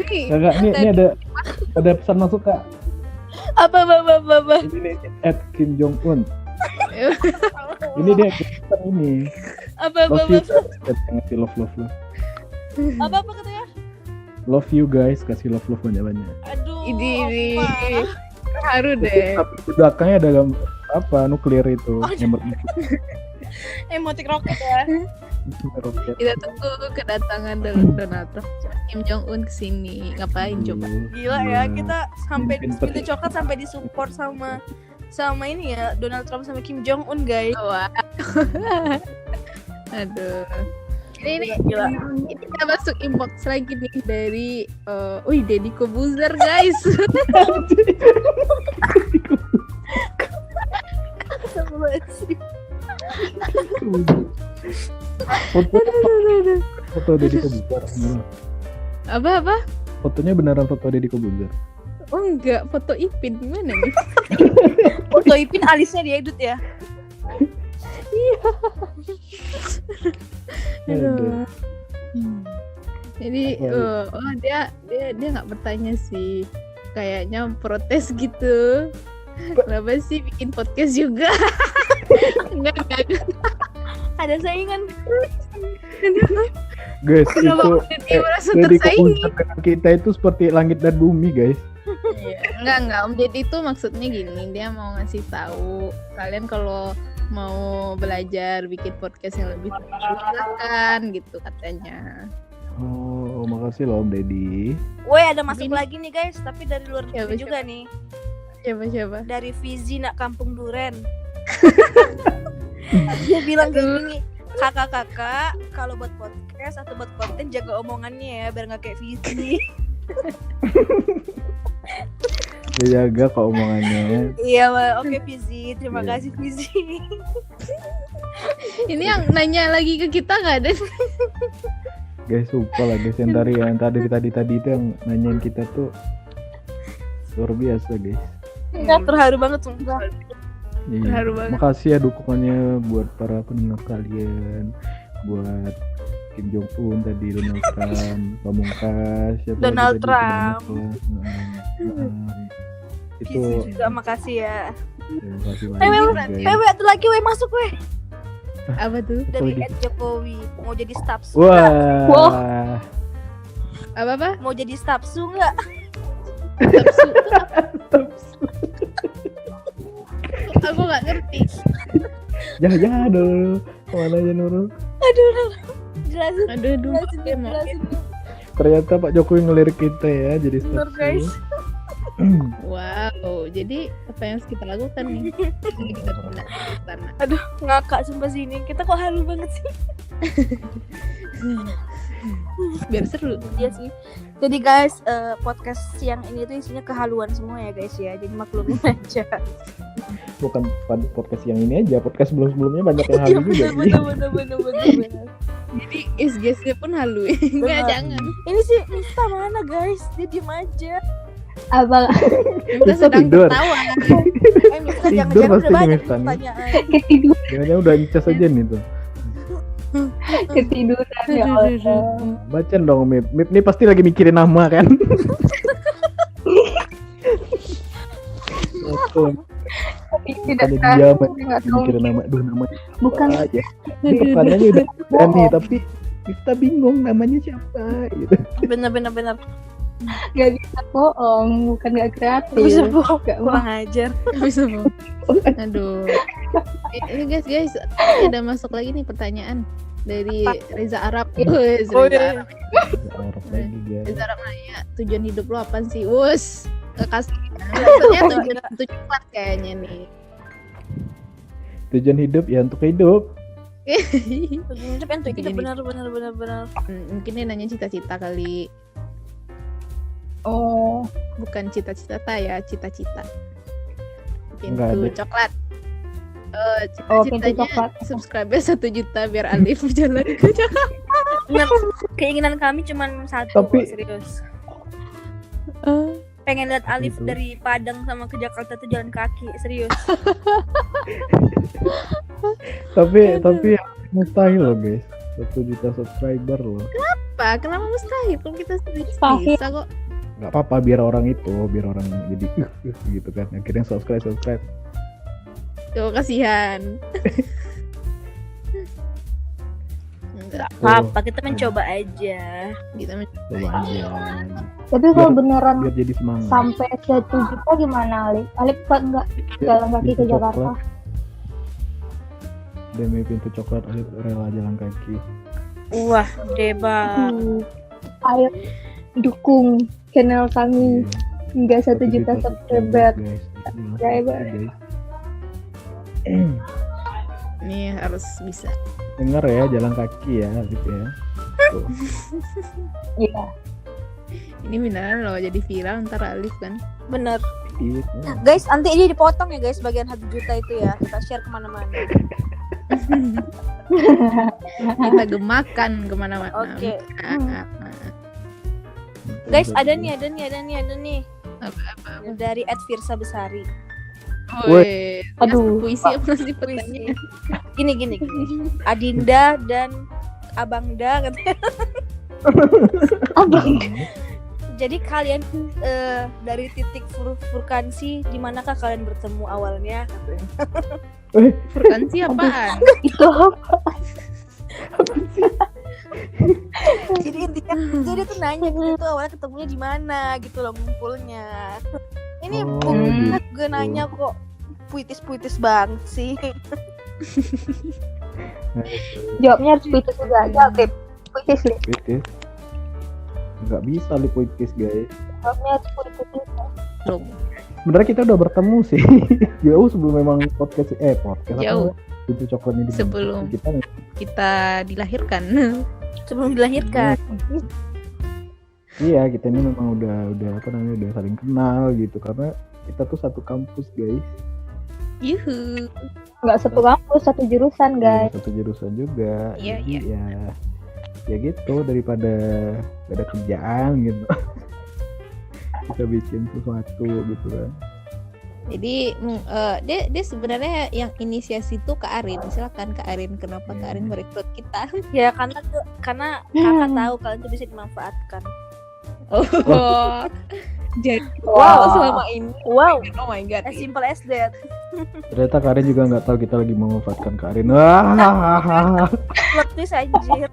Speaker 1: Kakak, ini ada pesan masuk Kak.
Speaker 2: Apa?
Speaker 1: Ini nih Kim Jong Un. Ini dia pesan ini.
Speaker 2: Apa?
Speaker 1: Love you guys, kasih love.
Speaker 2: Apa katanya?
Speaker 1: Love you guys, kasih love banyak-banyak.
Speaker 2: Aduh.
Speaker 3: Ini
Speaker 2: apa?
Speaker 3: haru deh.
Speaker 1: Tapi di belakangnya ada apa nuklir itu, nyamber
Speaker 2: Emotik roket ya.
Speaker 1: roket.
Speaker 3: Kita tunggu kedatangan Donald Trump, Kim Jong Un kesini. Ngapain coba?
Speaker 2: Gila ya, kita sampai
Speaker 1: Pinter.
Speaker 2: pintu coklat sampai disupport sama ini ya, Donald Trump sama Kim Jong Un, guys.
Speaker 3: Wah. Aduh. Ini
Speaker 2: Gila.
Speaker 3: kita masuk inbox lagi nih dari Deddy Kobuzer guys.
Speaker 1: Foto Deddy Kobuzer.
Speaker 3: Apa?
Speaker 1: Fotonya beneran foto Deddy Kobuzer.
Speaker 3: Oh enggak, foto Ipin gimana nih?
Speaker 2: Foto Ipin alisnya diedit ya.
Speaker 3: Aduh. Jadi
Speaker 1: Apa?
Speaker 3: dia nggak bertanya sih, kayaknya protes gitu. Kenapa sih bikin podcast juga? Enggak.
Speaker 2: Ada saingan.
Speaker 1: Guys,
Speaker 3: Kenapa
Speaker 1: itu
Speaker 3: dia merasa
Speaker 1: Deddy
Speaker 3: tersaingi?
Speaker 1: Kobuzer dengan kita itu seperti langit dan bumi, guys.
Speaker 3: Enggak Om Deddy itu maksudnya gini, dia mau ngasih tahu kalian kalau mau belajar bikin podcast yang lebih silakan gitu katanya.
Speaker 1: Oh, makasih loh Om Deddy.
Speaker 2: Woi, ada masuk
Speaker 3: Ini-
Speaker 2: lagi nih, guys, tapi dari luar negeri
Speaker 3: Siapa,
Speaker 2: juga nih.
Speaker 3: Siapa?
Speaker 2: Dari Fizi nak Kampung Duren. Dia bilang gini, kakak-kakak kalau buat podcast atau buat konten jaga omongannya ya biar nggak kayak Fizi.
Speaker 1: Dia jaga kok omongannya.
Speaker 2: Iya, oke Fizi, terima
Speaker 1: Iya.
Speaker 2: kasih Fizi.
Speaker 3: Ini yang nanya lagi ke kita nggak ada?
Speaker 1: Guys, sumpah lah guys, yang tadi itu yang nanyain kita tuh luar biasa, guys.
Speaker 2: Enggak, terharu banget sumpah.
Speaker 1: Iya.
Speaker 3: Terharu banget.
Speaker 1: Makasih ya dukungannya buat para pendengar kalian, buat Kim Jong Un tadi, Donald Trump, Pamungkas, siapa lagi
Speaker 2: Donald
Speaker 1: tadi,
Speaker 2: Trump.
Speaker 1: Itu
Speaker 2: Fizi juga makasih ya.
Speaker 1: terima kasih
Speaker 2: Weh,
Speaker 1: banyak, guys.
Speaker 2: Ada lagi masuk weh
Speaker 3: Apa tuh?
Speaker 2: dari
Speaker 1: lagi?
Speaker 2: Ed Jokowi. Mau jadi stafsu?
Speaker 1: Wah,
Speaker 3: Apa?
Speaker 2: Mau jadi stafsu nggak?
Speaker 3: Aku nggak ngerti.
Speaker 1: jangan dulu, kemana aja Nurul?
Speaker 2: Aduh, jelasin.
Speaker 3: Aduh,
Speaker 2: Jelasin,
Speaker 3: mau.
Speaker 2: jelasin.
Speaker 1: Ternyata Pak Jokowi ngelirik kita ya, jadi
Speaker 2: Bener,
Speaker 1: stafsu.
Speaker 2: guys.
Speaker 3: Wow, jadi apa yang harus kita lakukan nih? Jadi kita pindah ke sana.
Speaker 2: Aduh, ngakak sumpah sini. Kita kok halu banget sih.
Speaker 3: Biar seru.
Speaker 2: Iya sih. Jadi guys, podcast siang ini tuh isinya kehaluan semua ya guys ya. Jadi maklumin aja.
Speaker 1: Bukan pada podcast yang ini aja, podcast sebelum-sebelumnya banyak yang halu juga sih.
Speaker 2: bener.
Speaker 3: Jadi guys-guysnya pun halu. Enggak,
Speaker 2: Benar.
Speaker 3: jangan.
Speaker 2: Ini sih Mista mana guys? Dia diem aja.
Speaker 4: Abang
Speaker 3: Kita
Speaker 1: Bisa
Speaker 3: sedang
Speaker 1: tidur.
Speaker 3: tertawa.
Speaker 2: Mista
Speaker 1: Tidur
Speaker 2: jangan-jangan
Speaker 1: pasti
Speaker 2: udah banyak
Speaker 1: Mista nih.
Speaker 2: pertanyaan.
Speaker 4: ketiduran,
Speaker 1: Kayaknya udah incas aja nih tuh.
Speaker 4: ketiduran ya Allah.
Speaker 1: Baca dong Mip. Mip nih pasti lagi mikirin nama kan. Betul.
Speaker 4: Tapi tidak
Speaker 1: Bukannya
Speaker 4: tahu,
Speaker 1: diam
Speaker 4: nggak tahu.
Speaker 1: mikirin nama. Duh, nama
Speaker 4: Bukan
Speaker 1: apa aja. Ini pertanyaannya udah ada nih, tapi kita bingung namanya siapa gitu.
Speaker 2: Bener.
Speaker 4: nggak bisa bohong, bukan nggak kreatif.
Speaker 2: Bisa bohong.
Speaker 4: Nggak
Speaker 2: Kurang ajar.
Speaker 3: Bisa mau. Aduh. Ini guys, ada masuk lagi nih pertanyaan dari Reza Arab. Wes,
Speaker 2: Oh,
Speaker 3: Reza
Speaker 2: iya.
Speaker 3: Arab.
Speaker 1: Arab lagi guys.
Speaker 3: Reza Arab nanya, tujuan hidup lo apa sih? Wus, kasih. Maksudnya tujuan coklat kayaknya nih.
Speaker 1: Tujuan hidup ya untuk hidup.
Speaker 2: Lebih mirip Entuki itu
Speaker 3: Jadi-
Speaker 2: benar.
Speaker 3: Mungkin dia nanya cita-cita kali.
Speaker 4: Oh,
Speaker 3: Bukan cita-cita ya, cita-cita.
Speaker 1: Enggak
Speaker 3: Pintu
Speaker 1: ada.
Speaker 3: coklat.
Speaker 4: oh pintu
Speaker 3: Cita-citanya
Speaker 4: coklat.
Speaker 3: subscriber 1 juta biar Alif berjalan ke Jakarta.
Speaker 2: Benar. Keinginan kami cuma satu
Speaker 1: Tapi-
Speaker 2: kok, serius. Pengen lihat Alif
Speaker 1: Gitu.
Speaker 2: dari Padang sama ke Jakarta tuh jalan kaki, serius.
Speaker 1: Tapi mustahil loh guys. 1 juta subscriber loh.
Speaker 3: Apa? Kenapa mustahil? Kalau kita sendiri
Speaker 4: Mustahil.
Speaker 3: bisa kok.
Speaker 1: Nggak apa-apa biar orang jadi gitu kan. Akhirnya subscribe.
Speaker 3: Tuh kasihan. Enggak,
Speaker 2: Apa, kita mencoba aja.
Speaker 3: kita
Speaker 1: Coba aja.
Speaker 4: Tapi kalau beneran
Speaker 1: Biar jadi semangat.
Speaker 4: sampai 1 juta gimana Alif? Alif kok nggak jalan kaki ke
Speaker 1: Pintu
Speaker 4: Jakarta?
Speaker 1: coklat. Demi pintu coklat Alif rela jalan kaki.
Speaker 2: Wah, deba.
Speaker 4: Ayo dukung channel kami
Speaker 1: Iya.
Speaker 4: hingga 1 juta subscriber.
Speaker 1: guys.
Speaker 4: Subscriber.
Speaker 1: Guys.
Speaker 3: nih harus bisa.
Speaker 1: Dengar ya jalan kaki ya Alif ya. Tuh.
Speaker 4: Iya.
Speaker 3: Ini beneran loh jadi viral ntar Alif kan.
Speaker 2: Bener.
Speaker 1: Iya.
Speaker 2: Guys, nanti ini dipotong ya guys bagian 1 juta itu ya. Kita share kemana-mana.
Speaker 3: Kita gemakan kemana-mana.
Speaker 2: Oke.
Speaker 3: Ah.
Speaker 2: Guys, ada nih.
Speaker 3: Apa-apa.
Speaker 2: Dari @Firsa Besari.
Speaker 3: Woi,
Speaker 4: Aduh.
Speaker 3: puisi apa sih pertanyaan?
Speaker 2: Gini. Adinda dan Abangda katanya.
Speaker 4: Abang.
Speaker 2: Jadi kalian dari titik frekuensi di manakah kalian bertemu awalnya?
Speaker 3: Frekuensi apaan?
Speaker 4: Itu apa?
Speaker 2: Jadi intinya dia tuh nanya kita tuh awalnya ketemunya di mana gitu loh ngumpulnya. Ini
Speaker 1: Oh,
Speaker 2: bukan
Speaker 1: gitu.
Speaker 2: gue nanya kok puitis banget sih.
Speaker 4: Jawabnya harus puitis juga. Jawab, Beb. Puitis, Lip.
Speaker 1: Puitis. Nggak bisa Lip puitis guys.
Speaker 4: Jawabnya harus puitis juga.
Speaker 3: Belum.
Speaker 1: Sebenarnya kita udah bertemu sih jauh sebelum memang podcast
Speaker 3: Jauh.
Speaker 1: Pintu coklat ini dibentuk.
Speaker 3: Sebelum. Kita dilahirkan.
Speaker 2: Sebelum dilahirkan.
Speaker 1: Iya kita ini memang udah udah saling kenal gitu karena kita tuh satu kampus guys.
Speaker 3: Yuhu.
Speaker 4: Nggak satu kampus, satu jurusan, guys.
Speaker 1: Iya, satu jurusan juga.
Speaker 3: Iya,
Speaker 1: Jadi ya gitu daripada gak ada kerjaan gitu kita bikin sesuatu gitu kan.
Speaker 3: Jadi dia sebenarnya yang inisiasi itu Kak Arin. Silakan Kak Arin, kenapa Kak Arin merekrut kita?
Speaker 2: Ya karena kakak tahu kalian tuh bisa dimanfaatkan.
Speaker 3: Oh. Jadi
Speaker 4: Wow.
Speaker 3: selama ini.
Speaker 2: Wow,
Speaker 3: Oh my god.
Speaker 2: as simple as that.
Speaker 1: Ternyata Karin juga nggak tahu kita lagi memanfaatkan Karin. Wah.
Speaker 2: Plot twist anjir.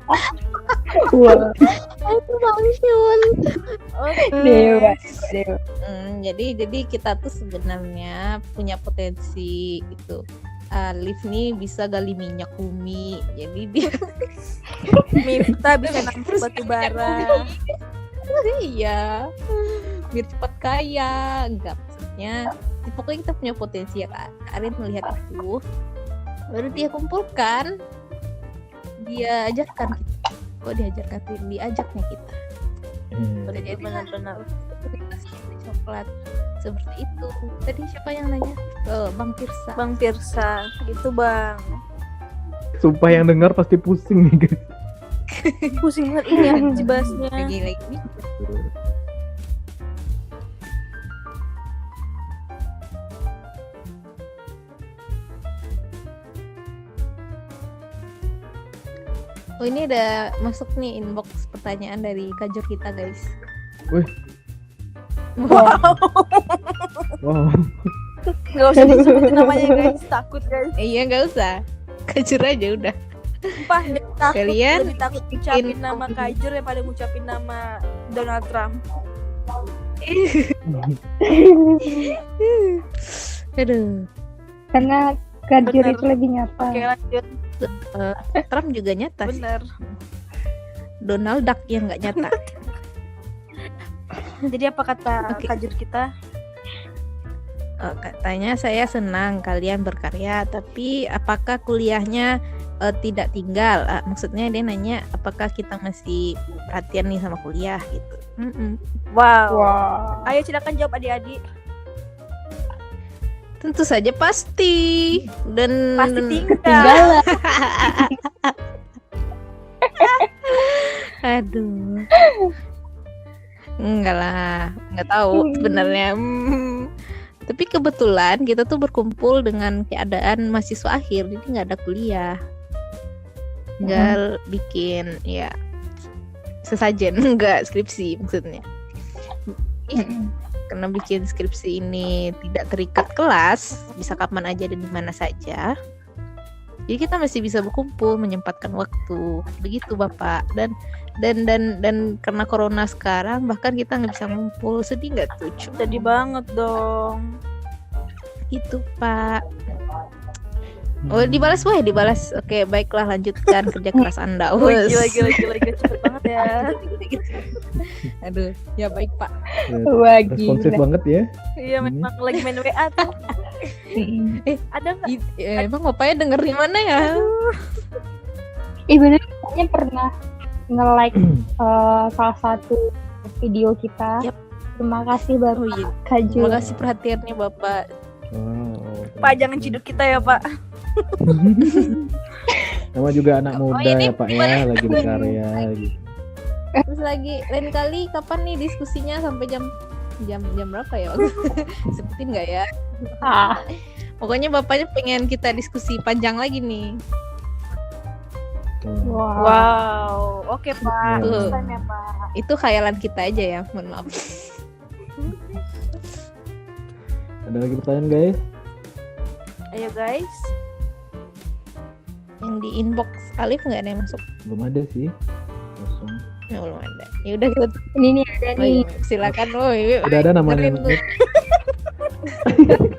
Speaker 1: Wah.
Speaker 3: Itu Bangsyun.
Speaker 2: Oke.
Speaker 4: Dewa.
Speaker 3: Jadi kita tuh sebenarnya punya potensi gitu. Alif nih bisa gali minyak bumi. Jadi dia
Speaker 2: Miftah bisa nangkep batu bara.
Speaker 3: iya. Biar cepat kaya. Enggak maksudnya. Pokoknya kita punya potensi ya Kak. Arin melihat itu. Baru dia kumpulkan. Dia ajarkan kita. Kok diajarkan sih? Diajaknya kita. Udah jadi
Speaker 2: Benar-benar.
Speaker 3: aktivitas coklat seperti itu. Tadi siapa yang nanya? Bang Tirsa.
Speaker 2: Bang Pirsa, gitu bang.
Speaker 1: Sumpah yang dengar pasti pusing nih guys.
Speaker 2: Pusing banget ini ya bahasnya.
Speaker 3: Lagi. Oh ini ada masuk nih inbox pertanyaan dari kajur kita guys.
Speaker 2: Wow,
Speaker 1: Wow.
Speaker 2: nggak usah disebutin namanya guys, takut guys.
Speaker 3: Iya nggak usah, kajur aja udah.
Speaker 2: Sumpah, takut,
Speaker 3: Kalian
Speaker 2: lebih takut ngucapin nama Kajur daripada ngucapin nama Donald Trump.
Speaker 3: Aduh,
Speaker 4: Karena Kajur
Speaker 2: Bener.
Speaker 4: itu lebih nyata.
Speaker 2: Oke lanjut,
Speaker 3: Trump juga nyata sih.
Speaker 2: bener.
Speaker 3: Donald Duck yang nggak nyata.
Speaker 2: Jadi apa kata
Speaker 3: Oke.
Speaker 2: Kajur kita?
Speaker 3: Katanya saya senang kalian berkarya, tapi apakah kuliahnya tidak tinggal. Maksudnya dia nanya apakah kita masih perhatian nih sama kuliah gitu.
Speaker 2: Wow.
Speaker 4: Wah.
Speaker 2: Ayo silakan jawab adik-adik.
Speaker 3: Tentu saja pasti. Dan
Speaker 2: Pasti tinggal.
Speaker 4: Tinggal lah.
Speaker 3: Aduh. Enggak lah, enggak tahu sebenarnya. Tapi kebetulan kita tuh berkumpul dengan keadaan mahasiswa akhir, jadi nggak ada kuliah. Tinggal bikin ya sesajen, enggak skripsi maksudnya. Karena bikin skripsi ini tidak terikat kelas, bisa kapan aja dan di mana saja. Jadi kita masih bisa berkumpul, menyempatkan waktu. Begitu Bapak. Dan karena corona sekarang bahkan kita nggak bisa ngumpul. Sedih nggak tuh?
Speaker 2: Sedih banget dong.
Speaker 3: Itu Pak. Oh dibalas, wah dibalas. Oke baiklah, lanjutkan kerja keras Anda.
Speaker 2: Wih, gila cepet banget ya.
Speaker 3: Aduh, ya baik Pak.
Speaker 4: Wah,
Speaker 1: Responsif
Speaker 4: gila.
Speaker 1: banget ya.
Speaker 2: Iya memang lagi main WA tuh. Ada nggak?
Speaker 3: Emang bapaknya denger di mana ya?
Speaker 4: Bener katanya pernah nge-like salah satu video kita.
Speaker 3: Yap.
Speaker 4: Terima kasih Bapak
Speaker 3: Oh iya.
Speaker 4: Kaju.
Speaker 3: Terima kasih perhatiannya Bapak.
Speaker 2: Pak jangan ciduk kita ya Pak.
Speaker 1: Nama juga anak muda
Speaker 3: ini
Speaker 1: ya Pak ya, lagi berkarya gitu.
Speaker 3: Terus lagi lain kali kapan nih diskusinya sampai jam berapa ya? Sebutin nggak ya? Pokoknya bapaknya pengen kita diskusi panjang lagi nih.
Speaker 4: Wow.
Speaker 2: Wow. Oke Pak.
Speaker 3: Tuh.
Speaker 2: Next time ya Pak.
Speaker 3: Itu khayalan kita aja ya, mohon maaf.
Speaker 1: Ada lagi pertanyaan guys?
Speaker 2: Ayo guys.
Speaker 3: Yang di inbox Alif nggak ada yang masuk?
Speaker 1: Belum ada sih. Kosong.
Speaker 3: Ya, belum ada. Ya udah kita
Speaker 4: Ini nih ada
Speaker 3: oh,
Speaker 4: nih.
Speaker 3: iya. Silakan. Oh, iya.
Speaker 1: Udah ada namanya.
Speaker 3: Dengerin tuh.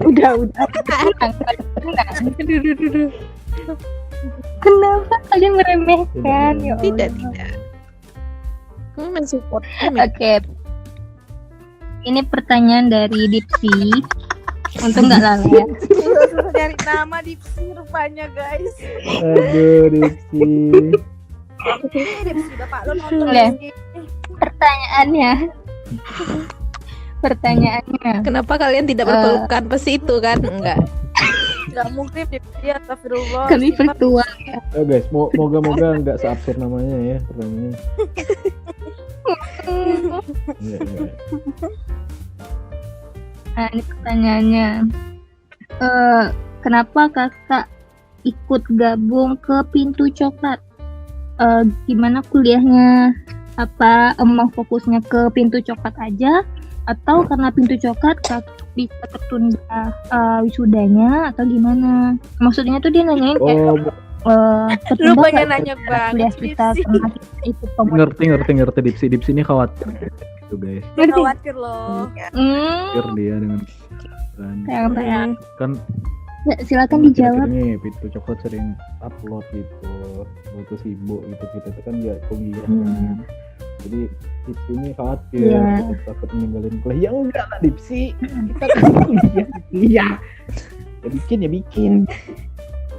Speaker 4: Udah. Kenapa kalian meremehkan? Ya Allah.
Speaker 3: Tidak. Kamu mensupport kami.
Speaker 4: Oke. Ini pertanyaan dari Dipsi. Untung nggak lama ya.
Speaker 2: Susah nyari nama Dipsi rupanya guys.
Speaker 1: Aduh, Dipsi.
Speaker 2: Dipsi Bapak lo nonton
Speaker 4: Boleh.
Speaker 2: Dipsi.
Speaker 4: Pertanyaannya.
Speaker 3: Kenapa kalian tidak berpelukan? Pasti itu kan? Enggak.
Speaker 2: Gak mungkin Dipsi astagfirullah.
Speaker 4: Kami virtual.
Speaker 1: Oh guys, moga-moga nggak seabsurd namanya ya pertanyaannya. Iya.
Speaker 4: Nah, ini pertanyaannya. Kenapa kakak ikut gabung ke Pintu Coklat? Gimana kuliahnya? Apa emang fokusnya ke Pintu Coklat aja? Atau karena Pintu Coklat kakak bisa tertunda wisudanya? Atau gimana? Maksudnya tuh dia nanyain kayak
Speaker 2: Lu
Speaker 4: tertunda
Speaker 2: pengen
Speaker 4: nggak
Speaker 2: nanya
Speaker 4: kuliah
Speaker 2: banget
Speaker 4: kita
Speaker 2: Dipsi.
Speaker 4: karena kita ikut komunitas.
Speaker 1: Ngerti Dipsi ini khawatir gitu guys.
Speaker 2: Khawatir loh.
Speaker 1: Khawatir dia dengan kan
Speaker 4: Ya, silakan dijawab.
Speaker 1: ini Pintu Coklat sering upload gitu, waktu sibuk gitu kita tuh kan ya kuliah kan. Jadi Dipsi ini khawatir takut meninggalin kuliah. Ya enggak lah Dipsi, kita kan kuliah. Ya bikin.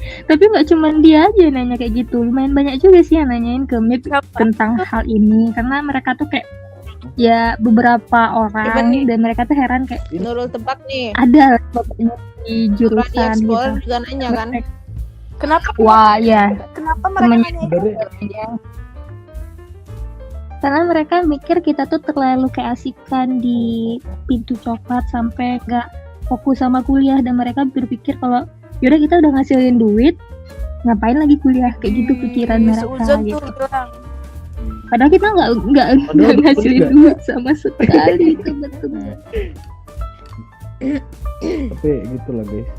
Speaker 4: Tapi nggak cuma dia aja nanya kayak gitu, lumayan banyak juga sih yang nanyain ke MIP tentang hal ini, karena mereka tuh kayak ya beberapa orang
Speaker 3: Even nih.
Speaker 4: dan mereka tuh heran kayak
Speaker 3: Nurul tebak nih.
Speaker 4: ada bapaknya di
Speaker 3: Radi
Speaker 4: jurusan
Speaker 3: Explorer
Speaker 4: gitu.
Speaker 3: juga nanya kan?
Speaker 2: Kenapa?
Speaker 4: Wah ya,
Speaker 2: Kenapa mereka
Speaker 4: Temennya
Speaker 2: nanya itu?
Speaker 1: Sebenarnya
Speaker 4: karena mereka mikir kita tuh terlalu keasikan di Pintu Coklat sampai nggak fokus sama kuliah, dan mereka berpikir kalau yaudah kita udah ngasilin duit, ngapain lagi kuliah, kayak gitu pikiran mereka
Speaker 2: Seuzon
Speaker 4: gitu.
Speaker 2: tuh bilang.
Speaker 4: Padahal kita nggak
Speaker 1: Padahal
Speaker 4: ngasilin
Speaker 1: juga.
Speaker 4: duit sama sekali sebetulnya.
Speaker 1: tapi gitu lah guys.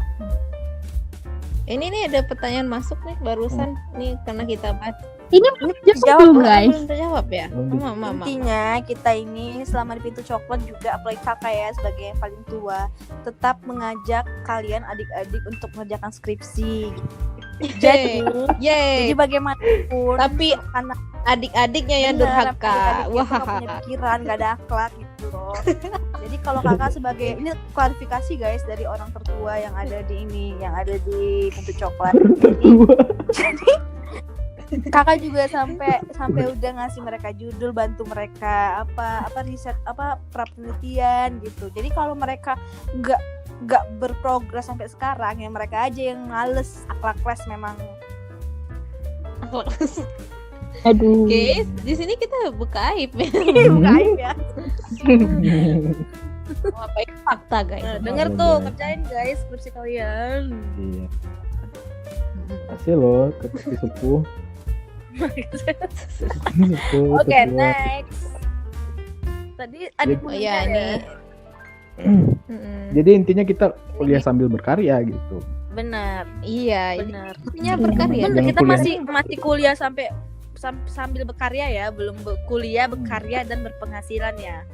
Speaker 3: Ini nih ada pertanyaan masuk nih barusan nih karena kita bahas.
Speaker 4: Ini belum
Speaker 2: Dijawab,
Speaker 4: belum
Speaker 3: Oh,
Speaker 4: guys.
Speaker 3: belum terjawab ya?
Speaker 1: Belum
Speaker 3: Mama.
Speaker 2: Intinya kita ini selama di Pintu Coklat juga apalagi kakak ya sebagai yang paling tua tetap mengajak kalian adik-adik untuk mengerjakan skripsi. Jadi
Speaker 3: Yeay.
Speaker 2: bagaimanapun
Speaker 3: Tapi
Speaker 2: anak
Speaker 3: adik-adiknya yang
Speaker 2: bener,
Speaker 3: durhaka.
Speaker 2: adik-adiknya tuh nggak
Speaker 3: Wah.
Speaker 2: punya pikiran, nggak ada akhlak gitu loh. Jadi kalau kakak sebagai ini klarifikasi guys dari orang tertua yang ada di ini, yang ada di Pintu Coklat. Jadi Kakak juga sampai udah ngasih mereka judul, bantu mereka apa riset, apa penelitian gitu. Jadi kalau mereka nggak berprogres sampai sekarang, ya mereka aja yang males, akhlak les memang.
Speaker 4: Aduh.
Speaker 3: Guys, di sini kita buka aib ya.
Speaker 2: Bukan aib ya.
Speaker 3: Ngapain fakta guys.
Speaker 2: Nah, denger tuh, kerjain guys skripsi kalian.
Speaker 1: Iya. Kasih loh ke sepuh. Sepuh,
Speaker 2: Oke,
Speaker 1: ketua.
Speaker 2: next. Tadi adikmu
Speaker 3: Oh iya,
Speaker 2: juga
Speaker 3: ini.
Speaker 2: ya?
Speaker 1: Jadi intinya kita kuliah sambil berkarya gitu.
Speaker 2: Benar.
Speaker 3: Iya,
Speaker 2: Benar.
Speaker 3: intinya berkarya.
Speaker 2: Benar,
Speaker 1: Jangan
Speaker 2: kita
Speaker 1: kuliah.
Speaker 2: masih kuliah sambil berkarya ya, belum kuliah berkarya dan berpenghasilan ya.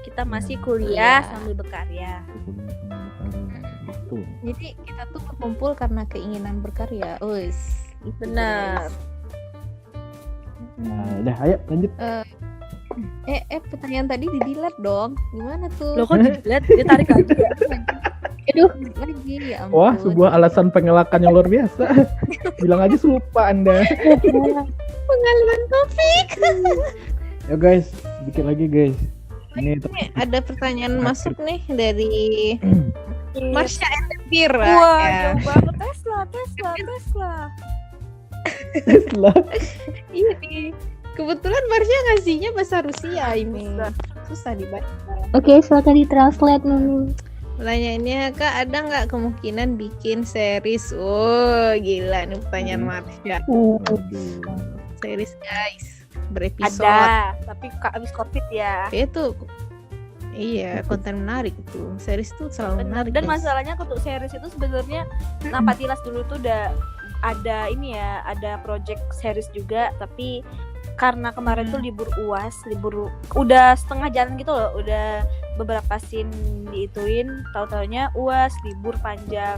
Speaker 2: Kita masih kuliah
Speaker 3: Iya.
Speaker 2: sambil berkarya.
Speaker 1: Gitu.
Speaker 3: Jadi kita tuh berkumpul karena keinginan berkarya. Us.
Speaker 2: Benar.
Speaker 1: Nah, udah ayo lanjut.
Speaker 3: Pertanyaan tadi didilat dong. Gimana tuh?
Speaker 2: Lo kok dilihat dia tarik lagi ya?
Speaker 3: Aduh, lagi ya ampun.
Speaker 1: Wah, sebuah alasan pengelakan yang luar biasa. Bilang aja lupa Anda.
Speaker 3: Pengalaman topik.
Speaker 1: Ya guys, sedikit lagi guys. Ini
Speaker 3: Ada pertanyaan masuk nih dari Marsha Endeavor.
Speaker 2: Wah,
Speaker 3: Ya.
Speaker 2: jauh banget. Tesla.
Speaker 1: Tesla.
Speaker 3: Iya nih. Kebetulan Marsha ngasihnya bahasa Rusia ini. Susah dibaca.
Speaker 4: Oke, silakan ditranslate Nunu.
Speaker 3: Pertanyaannya, Kak, ada nggak kemungkinan bikin series? Oh, gila nih pertanyaan Marsha.
Speaker 1: Aduh.
Speaker 3: Series guys, berepisode.
Speaker 2: Ada, tapi abis COVID ya.
Speaker 3: Itu iya, konten menarik itu. Series tuh selalu
Speaker 2: Benar.
Speaker 3: menarik.
Speaker 2: Dan
Speaker 3: guys.
Speaker 2: masalahnya untuk series itu sebenarnya Napak Tilas dulu tuh udah ada ini ya, ada project series juga, tapi karena kemarin tuh libur udah setengah jalan gitu loh, udah beberapa scene diituin, tahu-taunya UAS libur panjang.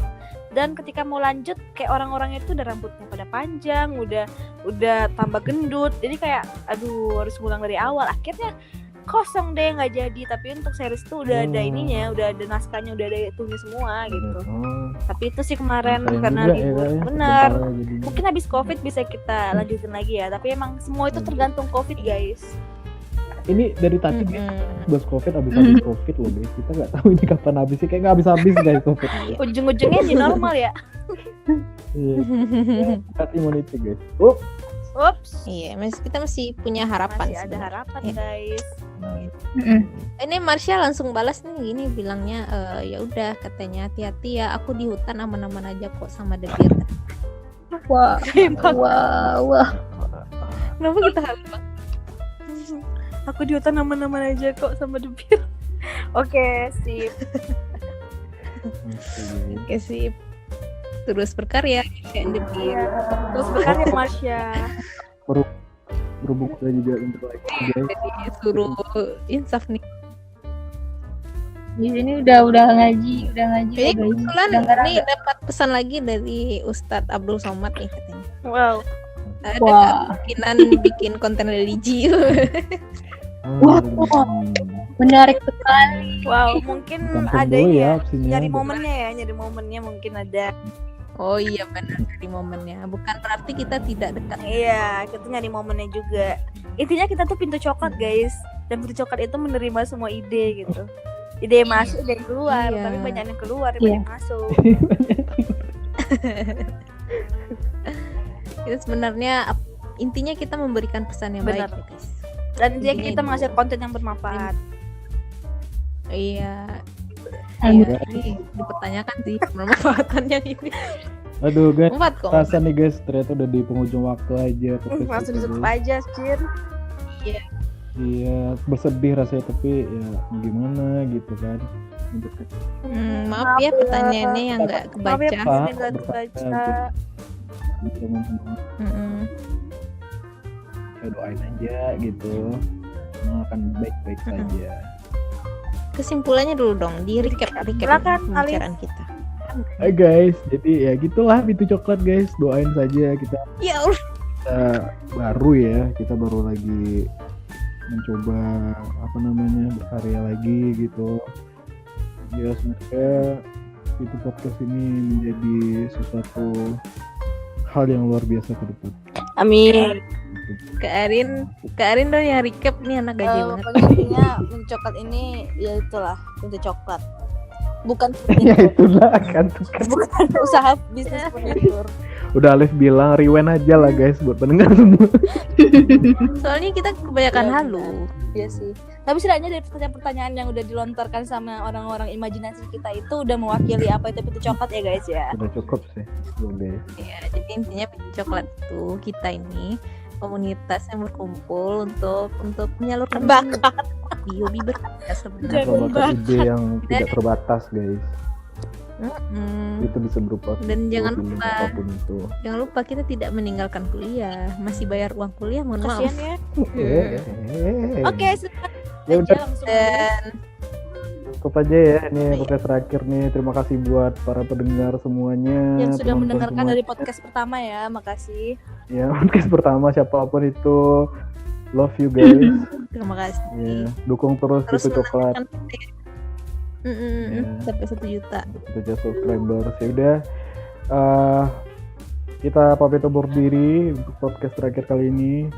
Speaker 2: Dan ketika mau lanjut kayak orang-orang itu udah rambutnya pada panjang, udah tambah gendut. Jadi kayak aduh harus ngulang dari awal. Akhirnya kosong deh, nggak jadi. Tapi untuk series tuh udah ada ininya, udah ada naskahnya, udah ada itunya semua gitu. Tapi itu sih kemarin
Speaker 1: Sayang
Speaker 2: karena
Speaker 1: juga ya,
Speaker 2: libur.
Speaker 1: Kak, ya.
Speaker 2: Bener.
Speaker 1: Bentar jadinya.
Speaker 2: Mungkin habis COVID bisa kita lanjutin lagi ya. Tapi emang semua itu tergantung COVID guys.
Speaker 1: Ini dari tadi guys,
Speaker 3: Mm-mm.
Speaker 1: bos COVID habis COVID loh guys. Kita nggak tahu ini kapan habis sih. Kayak nggak habis guys COVID.
Speaker 2: Ujung-ujungnya di normal ya.
Speaker 1: Iya. Herd immunity guys.
Speaker 2: Ups.
Speaker 3: Iya, kita masih punya harapan.
Speaker 2: Masih ada
Speaker 3: sebenarnya.
Speaker 2: harapan
Speaker 3: Ya.
Speaker 2: guys.
Speaker 3: Ini Marsha langsung balas nih, gini bilangnya, ya udah katanya hati-hati ya, aku di hutan aman-aman aja kok sama debir.
Speaker 4: Wah, wah.
Speaker 3: Kenapa kita harus?
Speaker 2: Aku di hutan aman-aman aja kok sama debir. Oke, sip.
Speaker 3: Oke sih. Terus berkarya kayak debir.
Speaker 2: Terus berkarya Marsha.
Speaker 1: Berhubung udah juga untuk lagi guys.
Speaker 3: Jadi suruh insaf nih.
Speaker 4: Di sini udah ngaji
Speaker 3: Kayaknya
Speaker 4: guys.
Speaker 3: kebetulan
Speaker 4: Udah nggak
Speaker 3: nih dapat pesan lagi dari Ustadz Abdul Somad nih katanya.
Speaker 2: Wow.
Speaker 3: Ada
Speaker 4: Wah.
Speaker 3: kemungkinan bikin konten religi.
Speaker 4: Wah, menarik sekali.
Speaker 2: Wow, mungkin
Speaker 1: Tampung
Speaker 2: ada
Speaker 1: dulu
Speaker 2: ini
Speaker 1: ya
Speaker 2: ya.
Speaker 1: opsinya.
Speaker 2: Nyari momennya mungkin ada.
Speaker 3: Oh iya benar, dari momennya. Bukan berarti kita tidak dekat.
Speaker 2: Iya, kita nyari momennya juga. Intinya kita tuh pintu coklat guys. Dan pintu coklat itu menerima semua ide gitu. Ide yang masuk, ide yang keluar.
Speaker 3: Iya.
Speaker 2: Tapi banyak yang keluar,
Speaker 4: Iya.
Speaker 2: banyak yang masuk.
Speaker 3: Itu sebenarnya intinya kita memberikan pesan yang
Speaker 2: Benar.
Speaker 3: baik ya, guys.
Speaker 2: Dan intinya
Speaker 3: Iya,
Speaker 2: kita
Speaker 3: itu.
Speaker 2: menghasilkan konten yang bermanfaat.
Speaker 3: Iya.
Speaker 4: Amin.
Speaker 3: Iya, ini dipertanyakan sih bermanfaatannya ini.
Speaker 1: Aduh guys,
Speaker 3: 4 kok.
Speaker 1: rasa nih guys, ternyata udah di penghujung waktu aja. podcast
Speaker 2: Langsung
Speaker 1: kita,
Speaker 2: ditutup
Speaker 1: guys.
Speaker 2: aja, Cir.
Speaker 1: Iya, bersedih rasanya tapi ya gimana gitu kan.
Speaker 3: Maaf ya pertanyaannya yang nggak
Speaker 2: Maaf ya,
Speaker 3: kebaca.
Speaker 1: Pak.
Speaker 2: Pak, nggak kebaca.
Speaker 1: Teman-teman
Speaker 3: Mm-mm.
Speaker 1: ya doain aja gitu. Semua akan baik-baik saja.
Speaker 3: Kesimpulannya dulu dong, di recap
Speaker 2: Silakan,
Speaker 3: pembicaraan kita.
Speaker 1: Hai guys, jadi ya gitulah pintu coklat guys. Doain saja kita
Speaker 3: Ya Allah.
Speaker 1: baru ya, kita baru lagi mencoba berkarya lagi gitu. Ya semoga itu podcast ini menjadi sesuatu hal yang luar biasa ke depan.
Speaker 2: Amin.
Speaker 3: Kak Arin dong yang recap nih anak gaji banget.
Speaker 2: Pokoknya intinya Pintu Coklat ini ya itulah Pintu Coklat. Bukan
Speaker 1: Ya itulah kan.
Speaker 2: bukan usaha bisnis furnitur.
Speaker 1: Udah Alif bilang rewind aja lah guys buat pendengar semua.
Speaker 3: Soalnya kita kebanyakan halu.
Speaker 2: Iya sih. Tapi setidaknya dari pertanyaan-pertanyaan yang udah dilontarkan sama orang-orang imajinasi kita itu udah mewakili apa itu Pintu Coklat ya guys ya.
Speaker 1: Udah cukup sih. Udah.
Speaker 3: Ya, jadi intinya Pintu Coklat itu kita ini komunitas yang berkumpul untuk menyalurkan
Speaker 2: Bakat.
Speaker 3: hobi berkarya sebenarnya.
Speaker 2: Jangan
Speaker 1: Bakat ide yang tidak terbatas guys. Itu bisa berupa
Speaker 3: Dan jangan
Speaker 1: film,
Speaker 3: lupa
Speaker 1: apapun itu.
Speaker 3: Jangan lupa kita tidak meninggalkan kuliah, masih bayar uang kuliah, mohon maaf.
Speaker 2: Kasian ya.
Speaker 1: Eh.
Speaker 2: Oke, sudah.
Speaker 1: Ya udah.
Speaker 2: Langsung
Speaker 3: Dan
Speaker 1: Cukup aja ya ini podcast terakhir nih. Terima kasih buat para pendengar semuanya
Speaker 2: yang sudah
Speaker 1: penonton
Speaker 2: mendengarkan
Speaker 1: semua.
Speaker 2: dari podcast pertama ya, makasih.
Speaker 1: Ya podcast pertama siapapun itu, love you guys.
Speaker 3: terima kasih.
Speaker 1: Ya, dukung terus
Speaker 3: Terus
Speaker 1: Pintu Coklat.
Speaker 3: menantikan kita.
Speaker 1: Ya.
Speaker 3: Sampai 1 juta.
Speaker 1: Saja subscribers ya udah. Kita pamit undur diri untuk podcast terakhir kali ini.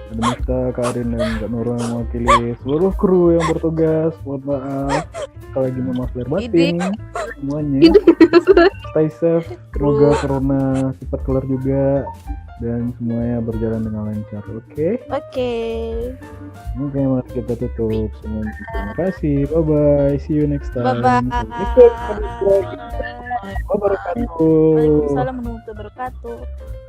Speaker 1: Ada Mista, Kak Arin, dan Kak Nurul yang mewakili seluruh kru yang bertugas. Mohon maaf kalau lagi memaaf lahir batin semuanya. Stay safe, semoga corona cepat keluar juga dan semuanya berjalan dengan lancar. Oke?
Speaker 2: Oke.
Speaker 1: Oke, mari kita tutup semuanya. Terima kasih. Bye bye. See you next time.
Speaker 2: Bye-bye.
Speaker 1: Assalamualaikum warahmatullahi wabarakatuh.
Speaker 2: Waalaikumsalam warahmatullahi wabarakatuh.